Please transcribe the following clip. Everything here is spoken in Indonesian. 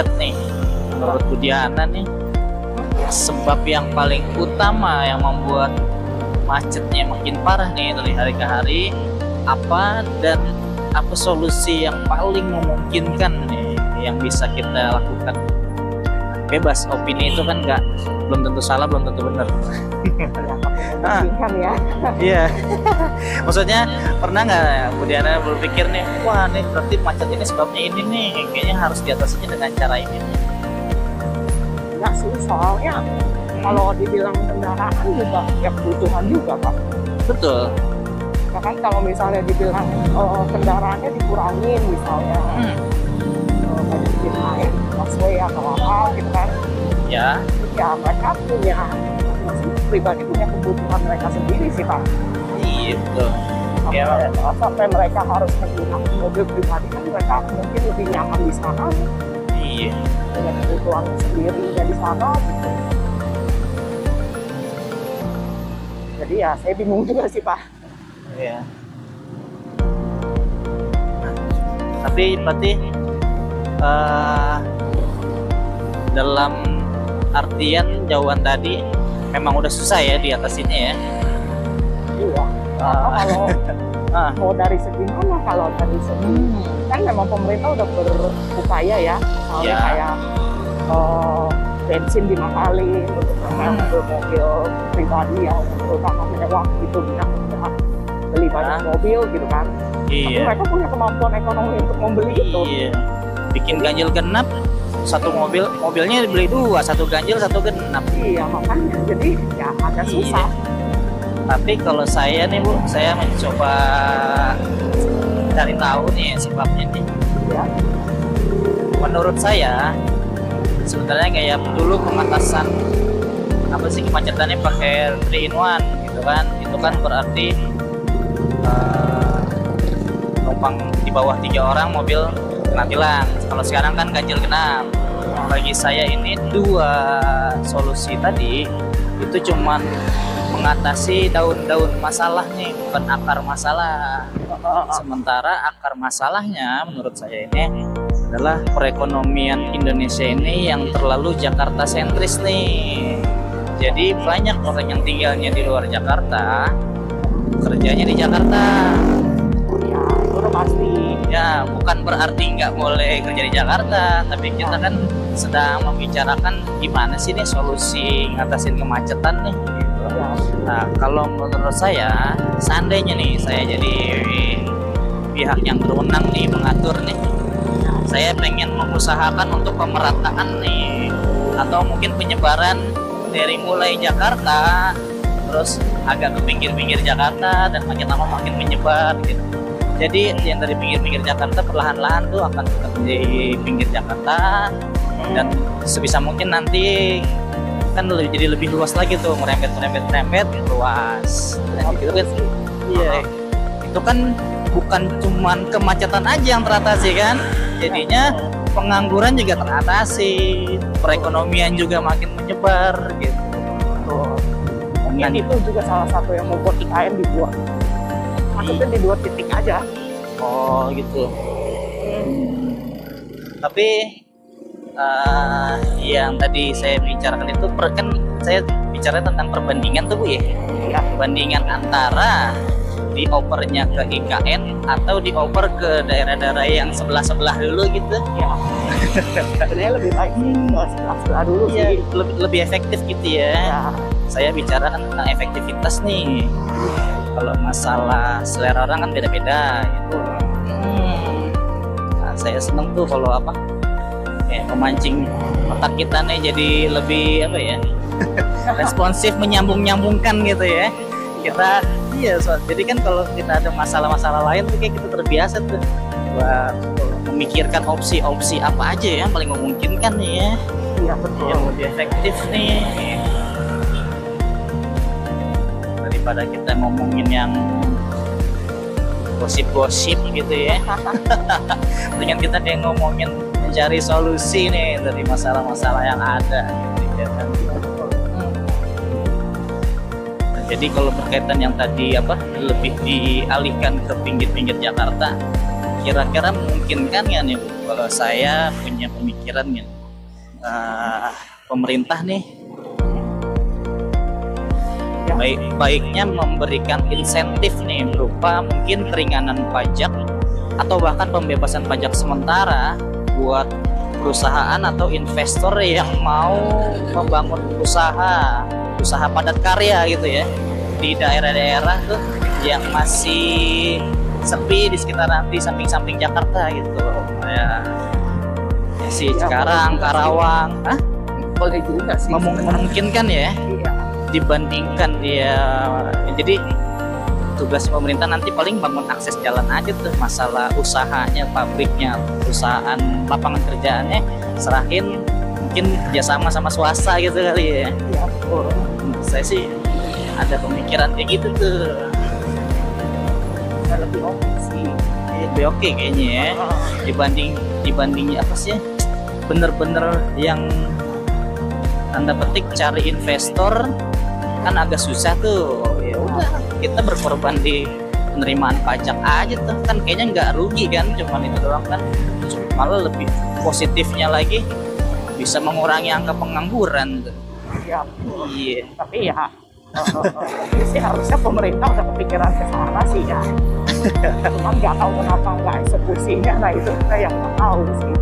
macet nih, menurut Bu Diana nih, sebab yang paling utama yang membuat macetnya makin parah nih dari hari ke hari apa, dan apa solusi yang paling memungkinkan nih yang bisa kita lakukan? Bebas, opini itu kan belum tentu salah, belum tentu benar. Ya. Iya. Maksudnya pernah nggak Bu Diana berpikir nih, wah nih berarti macet ini sebabnya ini nih, kayaknya harus diatasinya dengan cara ini nih. Enggak sih, soalnya kalau dibilang kendaraan juga ya kebutuhan juga Pak. Betul. Ya kan kalau misalnya dibilang kendaraannya dikurangin misalnya, banyakin air, busway atau apa gitu kan. Ya. Ya mereka punya pribadi, punya kebutuhan mereka sendiri sih Pak. Iya betul. Sampai mereka harus menggunakan mobil pribadi kan mereka mungkin lebih nyaman di sana. Iya. Dengan kebutuhan sendiri di sana gitu. Jadi ya saya bingung juga sih Pak. Iya. Tapi berarti dalam artian jauhan tadi memang udah susah ya diatasinnya ya. Iya. Kalau mau dari segi mana? Kalau dari segi kan memang pemerintah udah berupaya ya. Soalnya kayak bensin dimahalin untuk mobil pribadi yang terutama mewah gitu, bisa beli banyak mobil gitu kan. Iya. Tapi mereka punya kemampuan ekonomi untuk membeli itu. Iya. Bikin ganjil genap, satu mobilnya dibeli dua, satu ganjil satu genap. Iya makanya jadi ya agak susah. Tapi kalau saya nih Bu, saya mencoba cari tahu nih sebabnya nih. Ya. Menurut saya sebenarnya kayak dulu pengatasan apa sih kemacetannya pakai 3-in-1 gitu kan. Itu kan berarti numpang di bawah 3 orang mobil kena tilang. Kalau sekarang kan ganjil genap. Bagi saya ini dua solusi tadi itu cuman mengatasi daun-daun masalah nih, bukan akar masalah. Sementara akar masalahnya menurut saya ini adalah perekonomian Indonesia ini yang terlalu Jakarta sentris nih. Jadi banyak orang yang tinggalnya di luar Jakarta, kerjanya di Jakarta. Ya, itu udah pasti. Ya, bukan berarti nggak boleh kerja di Jakarta, tapi kita kan sedang membicarakan gimana sih nih solusi ngatasin kemacetan nih. Nah, kalau menurut saya, seandainya nih saya jadi pihak yang berwenang nih mengatur nih, saya pengen mengusahakan untuk pemerataan nih, atau mungkin penyebaran dari mulai Jakarta, terus agak ke pinggir-pinggir Jakarta dan makin lama makin menyebar gitu. Jadi yang dari pinggir-pinggir Jakarta perlahan-lahan tuh akan tetap di pinggir Jakarta, dan sebisa mungkin nanti kan jadi lebih luas lagi tuh, merembet luas. Nah, gitu kan. Iya. Itu kan bukan cuman kemacetan aja yang teratasi kan. Jadinya pengangguran juga teratasi, perekonomian juga makin menyebar gitu. Dan itu juga salah satu yang membuat IKN dibuat. Maksudnya di 2 titik aja. Oh gitu. Tapi yang tadi saya bicarakan itu kan saya bicara tentang perbandingan tuh Bu ya. Ya. Perbandingan antara diopernya ke IKN atau dioper ke daerah-daerah yang sebelah-sebelah dulu gitu. Ya. Sebenarnya lebih baik sebelah dulu ya, sih. Lebih efektif gitu ya. Saya bicara tentang efektivitas nih. Kalau masalah selera orang kan beda-beda gitu. Nah, saya seneng tuh kalau memancing otak kita nih jadi lebih responsif, menyambung-nyambungkan gitu ya. Jadi kan kalau kita ada masalah-masalah lain tuh kayak kita terbiasa tuh buat memikirkan opsi-opsi apa aja yang paling memungkinkan nih ya. Iya betul. Yang lebih efektif nih. Daripada kita ngomongin yang gosip-gosip gitu ya. Dengan kita ngomongin mencari solusi nih dari masalah-masalah yang ada gitu ya kan. Jadi kalau berkaitan yang tadi lebih dialihkan ke pinggir-pinggir Jakarta, kira-kira memungkinkan ya nih Bu? Kalau saya punya pemikiran kepikiran gitu. Pemerintah nih baiknya memberikan insentif nih berupa mungkin keringanan pajak atau bahkan pembebasan pajak sementara buat perusahaan atau investor yang mau membangun usaha padat karya gitu ya di daerah-daerah tuh yang masih sepi di sekitar nanti samping-samping Jakarta gitu ya si Cikarang, Karawang, boleh juga sih memungkinkan ya. Iya. Dibandingkan dia jadi tugas pemerintah nanti paling bangun akses jalan aja tuh, masalah usahanya, pabriknya, perusahaan, lapangan kerjaannya serahin mungkin kerjasama sama swasta gitu kali ya. Iya, betul. Saya sih ada pemikiran kayak gitu tuh. Lebih oke sih. Lebih oke kayaknya ya. Dibanding apa sih? Bener-bener yang tanda petik cari investor kan agak susah tuh. Ya udah kita berkorban di penerimaan pajak aja tuh kan kayaknya nggak rugi kan, cuman itu doang kan. Malah lebih positifnya lagi bisa mengurangi angka pengangguran tuh. Ya, iya. Tapi ya sih harusnya pemerintah udah kepikiran ke sana sih ya. Cuman nggak tahu kenapa nggak eksekusinya, nah itu kita yang nggak tahu sih.